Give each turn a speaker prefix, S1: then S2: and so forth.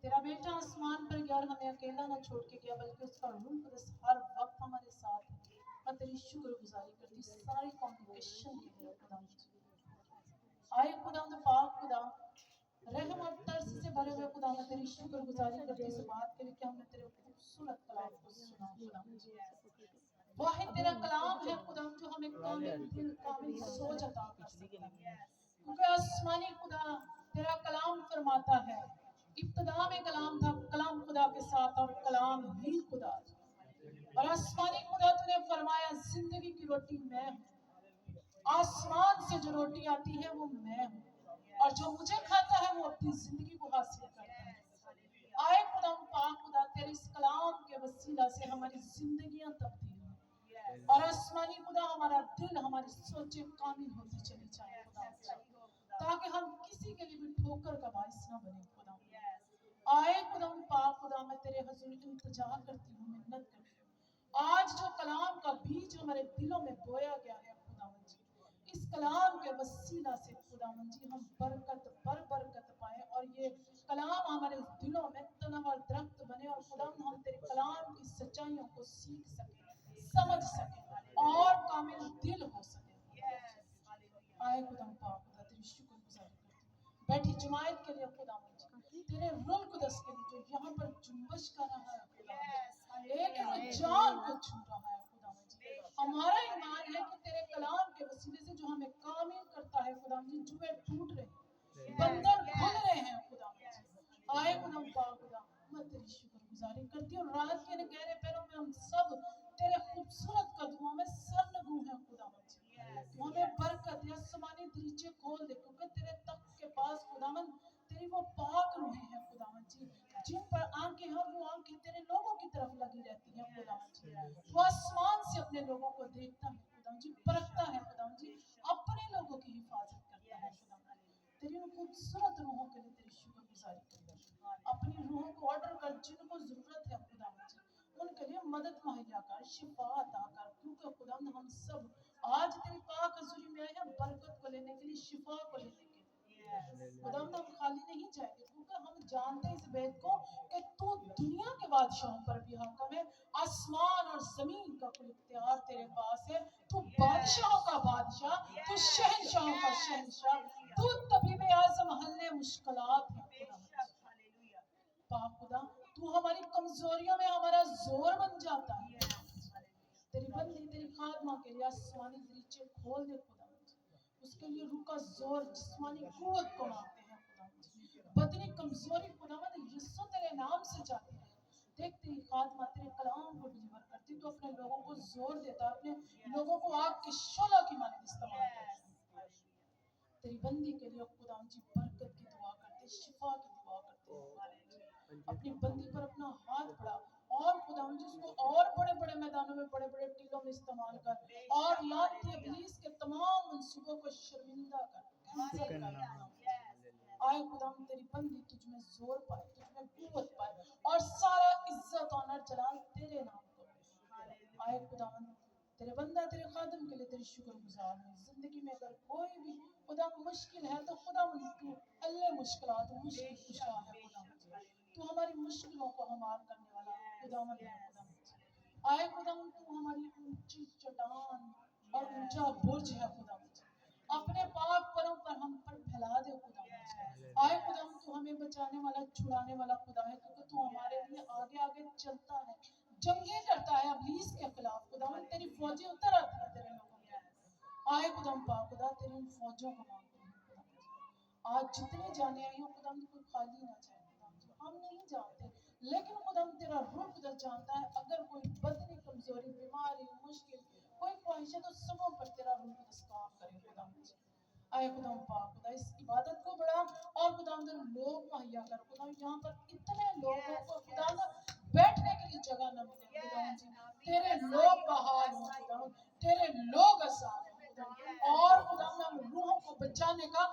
S1: तेरा बेटा आसमान पर गया और हमें अकेला ना छोड़ के गया, बल्कि उसका रूह कुदस हर वक्त हमारे साथ है। मैं तेरी शुक्रगुजारी करती सारी कॉम्प्लिकेशन के लिए खुदा। आए खुदा तो पाक खुदा, रहम और तरस से भरे हुए खुदा, मैं तेरी शुक्रगुजारी करती इस बात के लिए कि हमने तेरे खूबसूरत कलाम को सुना खुदा। वाहिद तेरा कलाम है खुदा जो हमें कामिल दिल कामिल सोच अता कर सकता है, क्योंकि आसमानी खुदा तेरा कलाम फरमाता है इब्तिदा में कलाम था, कलाम खुदा के साथ और कलाम ही खुदा। और आसमानी खुदा तूने फरमाया जिंदगी की रोटी मैं हूँ, आसमान से जो रोटी आती है वो मैं हूँ, और जो मुझे खाता है वो अपनी जिंदगी को हासिल करता है। आए खुदा पाक खुदा तेरे इस कलाम के वसीला से हमारी जिंदगियां तब्दील हो, और आसमानी खुदा हमारा दिल हमारी सोचें कामिल होती चली जाए खुदा, ताकि हम किसी के लिए भी ठोकर का बाइस ना बने खुदा। आए खुदा पाक खुदा मैं तेरे हुजूर इल्तिजा करती हूँ, मिन्नत करती हूँ, आज जो कलाम का बीज हमारे दिलों में बोया गया है खुदावन जी, इस कलाम के वसीला से खुदावन जी हम बरकत बर बरकत पाए, और ये कलाम हमारे दिलों में तनवर दरख्त बने, और खुदावन हम तेरे कलाम की सच्चाइयों को सीख सके, समझ सके और कामिल दिल हो सके। आए खुदा पाक खुदा तेरी शुक्रगुजारी करती हूँ बैठी जमायत के लिए खुदावन जी, तेरे रूह कुदस के लिए जो यहाँ पर जुम्बश कर रहा है खुदावन जी, एक जान को छू रहा है खुदावन जी। हमारा ईमान है कि तेरे कलाम के वसीले से जो हमें कामिल करता है खुदावन जी, जुए टूट रहे हैं, बंधन खुल रहे हैं खुदावन जी। आए खुदा पाक खुदा मैं तेरी शुक्रगुजारी करती हूँ, रात के गहरे पैरों में हम सब तेरे खूबसूरत कदमों में सरनगू हैं खुदावन जी। तू हमें बरकत या आसमानी दरीचे खोल दे, क्योंकि तेरे तख्त के पास खुदावन तेरी वो पाक रूहें हैं खुदावन जी, जिन पर आंखें हैं, वो आंखें तेरे लोगों की तरफ लगी रहती हैं खुदावन जी। वो आसमान से अपने लोगों को देखता है खुदावन जी, परखता है खुदावन जी, अपने लोगों की हिफाजत करता है खुदावन। तेरी उन खूबसूरत रूहों के लिए तेरी शुक्रगुजारी करती हूँ, अपनी रूहों को ऑर्डर कर जिनको जरूरत है खुदावन जी, उनके लिए मदद मुहैया कर, शिफा अता कर, क्योंकि खुदावन हम सब आज तेरी पाक हजूरी में आए हैं बरकत को लेने के लिए, शिफा को लेने के लिए। खुदावंद हम खाली नहीं जाएंगे, क्योंकि हम जानते हैं इस बात को कि तू दुनिया के बादशाहों पर भी हाकिम है, आसमान और जमीन का कुल इख्तियार तेरे पास है, तू बादशाहों का बादशाह, तू शहंशाहों का शहंशाह, तू तबीब आज़म हल्ले मुश्किलात है पाक खुदा। तू हमारी कमजोरियों में हमारा जोर बन जाता है, तेरी बंदी तेरी खादमा के लिए आसमानी दरीचे खोल दे खुदा, उसके लिए रूह का जोर जिस्मानी कुव्वत को मांगते हैं खुदा, बदनी कमजोरी खुदावंद यीशु तेरे नाम से जाती है। देख तेरी खादमा तेरे कलाम को डिलीवर करती, तो अपने लोगों को जोर देता, अपने लोगों को आग के शोला की मानद इस्तेमाल करता। तेरी बंदी के लिए खुदावंद जी बरकत की दुआ करते, शिफा की दुआ करते, अपनी बंदी पर अपना हाथ बढ़ा, और खुदावंद जी उसको और बड़े बड़े मैदानों में बड़े बड़े टीलों में इस्तेमाल कर, और लानती इब्लीस के तमाम मंसूबों को शर्मिंदा कर, कैंसिल कर। आए खुदावंद तेरी बंदी तुझ में जोर पाए, तुझ में कुव्वत पाए, और सारा इज्जत ऑनर जलाल तेरे नाम को। आए खुदावंद तेरे बंदा तेरे खादम के लिए तेरी शुक्रगुजार है। जिंदगी में अगर कोई भी खुदा मुश्किल है तो खुदावंद तू अल्ले मुश्किलात मुश्किल कुशा है खुदावंद, तू हमारी मुश्किलों को हमार करने वाला खुदावंद है खुदावंद। आए खुदावंद तू हमारी ऊंची चट्टान और ऊंचा बुर्ज है खुदावंद, अपने पाक परों पर हम पर फैला दे खुदावंद। आए खुदावंद तू हमें बचाने वाला छुड़ाने वाला खुदा है, क्योंकि तू हमारे लिए आगे आगे चलता है, जंगे करता है इब्लीस के खिलाफ खुदावंद, तेरी फौजें उतर आती है तेरे लोगों के। आए खुदाम पाक खुदा तेरी उन फौजों को मांगते हैं खुदा, आज जितने जाने आई हो खुदाम कोई खाली ना जाए खुदाम, हम नहीं जानते, लेकिन खुदाम तेरा रूह खुदा जानता है, अगर कोई बदनी कमजोरी बीमारी मुश्किल कोई ख्वाहिश है तो सबों पर तेरा रूह खुदा काम करे खुदाम। आए खुदाम पाक खुदा इस इबादत को बढ़ा, और खुदाम लोग मुहैया कर खुदाम, यहाँ पर इतने लोगों को खुदाम बैठने के लिए जगह न मिले खुदाम जी, तेरे लोग बहाल हो खुदाम, तेरे लोग आसान हो खुदाम, और खुदाम हम रूहों को बचाने का